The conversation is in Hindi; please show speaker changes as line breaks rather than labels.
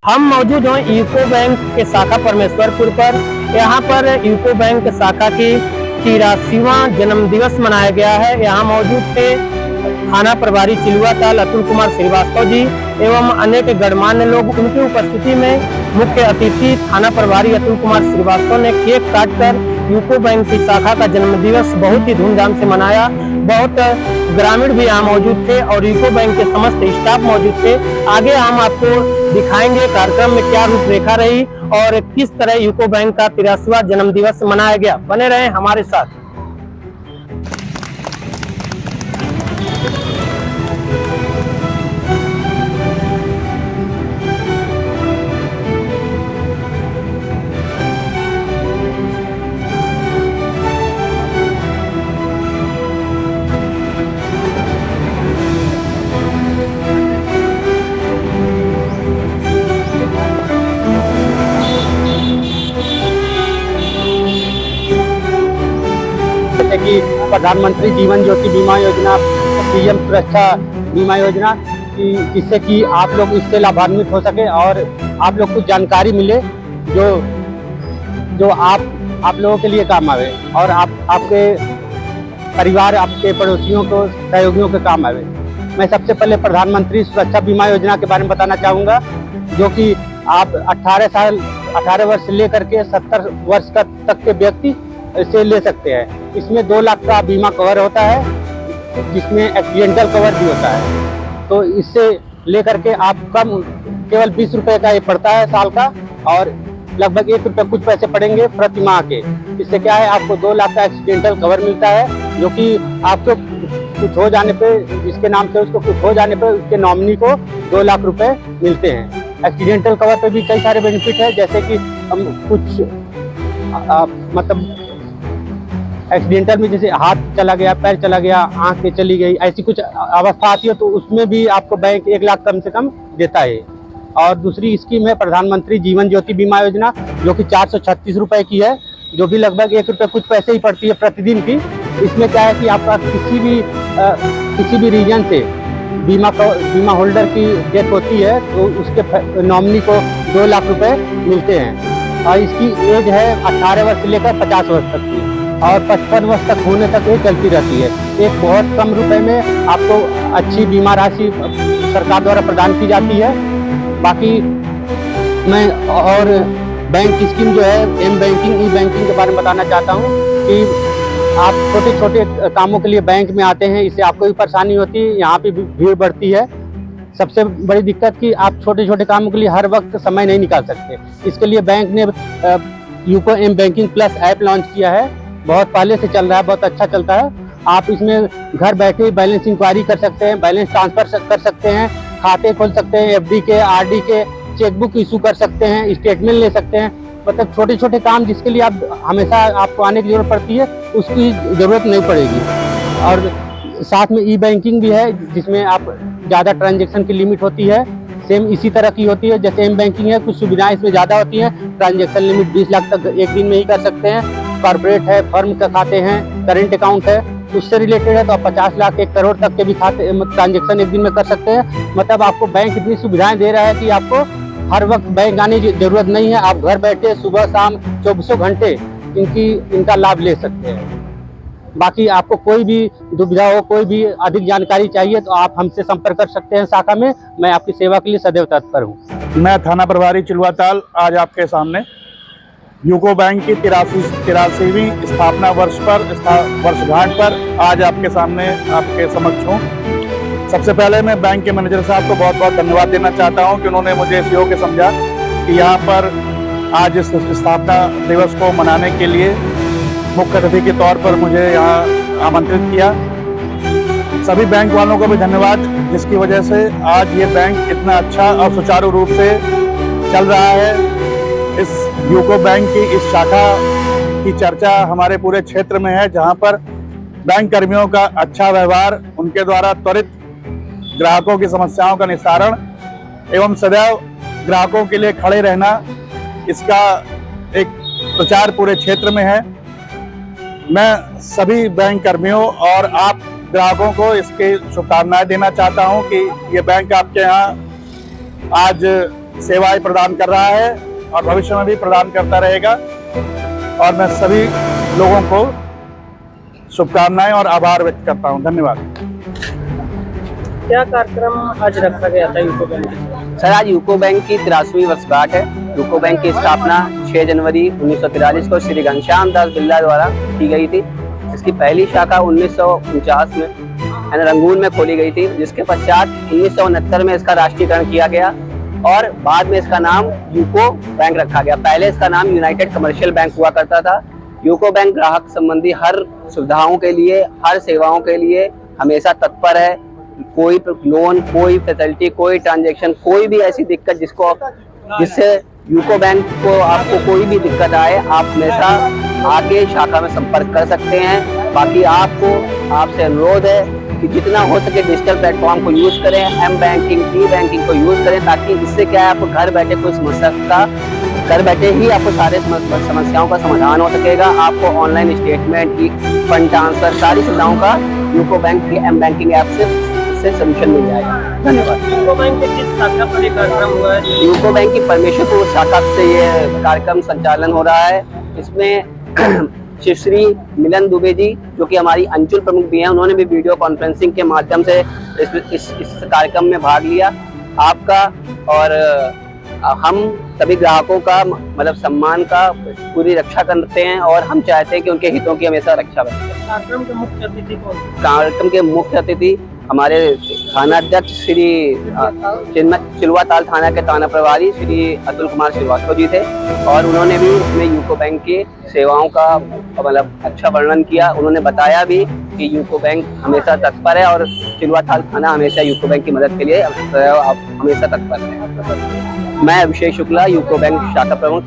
हम मौजूद हैं यूको बैंक के शाखा परमेश्वरपुर पर। यहाँ पर यूको बैंक शाखा की 83वां जन्मदिवस मनाया गया है। यहाँ मौजूद थे थाना प्रभारी चिलुआताल अतुल कुमार श्रीवास्तव जी एवं अनेक गणमान्य लोग। उनकी उपस्थिति में मुख्य अतिथि थाना प्रभारी अतुल कुमार श्रीवास्तव ने केक काटकर यूको बैंक की शाखा का जन्मदिवस बहुत ही धूमधाम से मनाया। बहुत ग्रामीण भी यहाँ मौजूद थे और यूको बैंक के समस्त स्टाफ मौजूद थे। आगे हम आपको दिखाएंगे कार्यक्रम में क्या रूपरेखा रही और किस तरह यूको बैंक का 83वां जन्मदिवस मनाया गया। बने रहें हमारे साथ।
कि प्रधानमंत्री जीवन ज्योति बीमा योजना, पीएम सुरक्षा बीमा योजना, जिससे कि आप लोग इससे लाभान्वित हो सके और आप लोग को जानकारी मिले जो आप लोगों के लिए काम आवे और आपके परिवार, आपके पड़ोसियों को, सहयोगियों के काम आवे। मैं सबसे पहले प्रधानमंत्री सुरक्षा बीमा योजना के बारे में बताना चाहूँगा, जो कि आप 18 वर्ष से लेकर के 70 वर्ष तक के व्यक्ति से ले सकते हैं। इसमें 2 लाख का बीमा कवर होता है, जिसमें एक्सीडेंटल कवर भी होता है। तो इससे लेकर के आप केवल 20 रुपये का ये पड़ता है साल का, और लगभग 1 रुपये कुछ पैसे पड़ेंगे प्रति माह के। इससे क्या है, आपको 2 लाख का एक्सीडेंटल कवर मिलता है, जो कि आपको कुछ हो जाने पे, जिसके नाम से उसको कुछ हो जाने पे उसके नॉमिनी को 2 लाख रुपए मिलते हैं। एक्सीडेंटल कवर पे भी कई सारे बेनिफिट है, जैसे कि हम कुछ मतलब एक्सीडेंटल में जैसे हाथ चला गया, पैर चला गया, आंखें चली गई, ऐसी कुछ अवस्था आती है तो उसमें भी आपको बैंक 1 लाख कम से कम देता है। और दूसरी स्कीम है प्रधानमंत्री जीवन ज्योति बीमा योजना, जो कि 436 रुपए की है, जो भी लगभग 1 रुपये कुछ पैसे ही पड़ती है प्रतिदिन की। इसमें क्या है कि आपका किसी भी रीजन से बीमा होल्डर की डेथ होती है तो उसके नॉमिनी को 2 लाख रुपए मिलते हैं। और इसकी एज है 18 वर्ष से लेकर 50 वर्ष तक की, और 55 वर्ष तक होने तक ये चलती रहती है। एक बहुत कम रुपए में आपको अच्छी बीमा राशि सरकार द्वारा प्रदान की जाती है। बाकी मैं और बैंक स्कीम जो है एम बैंकिंग, ई बैंकिंग के बारे में बताना चाहता हूँ कि आप छोटे छोटे कामों के लिए बैंक में आते हैं, इससे आपको भी परेशानी होती है, यहाँ पे भीड़ बढ़ती है। सबसे बड़ी दिक्कत कि आप छोटे छोटे कामों के लिए हर वक्त समय नहीं निकाल सकते। इसके लिए बैंक ने UCO M banking plus app launch किया है। बहुत पहले से चल रहा है, बहुत अच्छा चलता है। आप इसमें घर बैठे बैलेंस इंक्वायरी कर सकते हैं, बैलेंस ट्रांसफर कर सकते हैं, खाते खोल सकते हैं, एफडी के, आरडी के, चेकबुक इशू कर सकते हैं, स्टेटमेंट ले सकते हैं। मतलब छोटे छोटे काम जिसके लिए आप हमेशा आपको आने की जरूरत पड़ती है, उसकी ज़रूरत नहीं पड़ेगी। और साथ में ई बैंकिंग भी है, जिसमें आप ज़्यादा ट्रांजेक्शन की लिमिट होती है, सेम इसी तरह की होती है जैसे एम बैंकिंग है। कुछ सुविधाएं इसमें ज़्यादा होती हैं। ट्रांजेक्शन लिमिट 20 लाख तक एक दिन में ही कर सकते हैं। कॉर्पोरेट है, फर्म का खाते हैं, करेंट अकाउंट है, उससे रिलेटेड है तो आप 50 लाख 1 करोड़ तक के भी खाते ट्रांजेक्शन एक दिन में कर सकते हैं। मतलब आपको बैंक इतनी सुविधाएं दे रहा है कि आपको हर वक्त बैंक आने की जरूरत नहीं है। आप घर बैठे सुबह शाम 24 घंटे इनका लाभ ले सकते हैं। बाकी आपको कोई भी दुविधा हो, कोई भी अधिक जानकारी चाहिए तो आप हमसे संपर्क कर सकते हैं शाखा में। मैं आपकी सेवा के लिए सदैव तत्पर हूँ।
मैं थाना प्रभारी चिलुआताल आज आपके सामने यूको बैंक की 83वीं स्थापना वर्षगांठ पर आज आपके सामने आपके समक्ष हूँ। सबसे पहले मैं बैंक के मैनेजर साहब को बहुत बहुत धन्यवाद देना चाहता हूँ कि उन्होंने मुझे इस योग समझा कि यहाँ पर आज इस स्थापना दिवस को मनाने के लिए मुख्य अतिथि के तौर पर मुझे यहाँ आमंत्रित किया। सभी बैंक वालों को भी धन्यवाद, जिसकी वजह से आज ये बैंक इतना अच्छा और सुचारू रूप से चल रहा है। इस यूको बैंक की इस शाखा की चर्चा हमारे पूरे क्षेत्र में है, जहां पर बैंक कर्मियों का अच्छा व्यवहार, उनके द्वारा त्वरित ग्राहकों की समस्याओं का निस्तारण एवं सदैव ग्राहकों के लिए खड़े रहना, इसका एक प्रचार पूरे क्षेत्र में है। मैं सभी बैंक कर्मियों और आप ग्राहकों को इसके शुभकामनाएं देना चाहता हूं कि ये बैंक आपके यहाँ आज सेवाएं प्रदान कर रहा है और भविष्य में भी प्रदान करता रहेगा। और मैं सभी लोगों को शुभकामनाएं और आभार व्यक्त करता हूं। धन्यवाद।
क्या कार्यक्रम आज रखा गया था यूको बैंक में?
सर, आज यूको बैंक की 83वीं वर्षगांठ है। यूको बैंक की स्थापना 6 जनवरी 1943 को श्री घनश्याम दास बिरला द्वारा की गई थी। इसकी पहली शाखा 1949 में रंगून में खोली गई थी, जिसके पश्चात 1969 में इसका राष्ट्रीयकरण किया गया और बाद में इसका नाम यूको बैंक रखा गया। पहले इसका नाम यूनाइटेड कमर्शियल बैंक हुआ करता था। यूको बैंक ग्राहक संबंधी हर सुविधाओं के लिए, हर सेवाओं के लिए हमेशा तत्पर है। कोई लोन, कोई फैसिलिटी, कोई ट्रांजैक्शन, कोई भी ऐसी दिक्कत जिससे यूको बैंक को आपको कोई भी दिक्कत आए, आप हमेशा आके शाखा में संपर्क कर सकते हैं। बाकी आपसे अनुरोध है कि जितना हो सके डिजिटल प्लेटफॉर्म को यूज करें, एम बैंकिंग, ई बैंकिंग को यूज करें, ताकि इससे क्या है, आपको घर बैठे कोई समस्या का घर बैठे ही आपको सारे समस्याओं का समाधान हो सकेगा। आपको ऑनलाइन स्टेटमेंट, फंड ट्रांसफर, सारी सुविधाओं का यूको बैंक की एम बैंकिंग ऐप से सॉल्यूशन मिल जाएगा। धन्यवाद।
यूको बैंक के किस शाखा पर ये कार्यक्रम हुआ है?
यूको बैंक की परमेश्वरपुर शाखा से ये कार्यक्रम संचालन हो रहा है। इसमें श्री मिलन दुबे जी, जो कि हमारी अंचल प्रमुख भी हैं, उन्होंने भी वीडियो कॉन्फ्रेंसिंग के माध्यम से इस कार्यक्रम में भाग लिया। आपका और हम सभी ग्राहकों का मतलब सम्मान का पूरी रक्षा करते हैं और हम चाहते हैं कि उनके हितों की हमेशा रक्षा बने।
कार्यक्रम के मुख्य अतिथि कौन?
कार्यक्रम के मुख्य अतिथि हमारे थानाध्यक्ष श्री चिलवाताल थाना के थाना प्रभारी श्री अतुल कुमार श्रीवास्तव जी थे और उन्होंने भी इसमें यूको बैंक की सेवाओं का मतलब अच्छा वर्णन किया। उन्होंने बताया भी कि यूको बैंक हमेशा तत्पर है और चिलवाताल थाना हमेशा यूको बैंक की मदद के लिए हमेशा तत्पर है। मैं अभिषेक शुक्ला, यूको बैंक शाखा प्रमुख,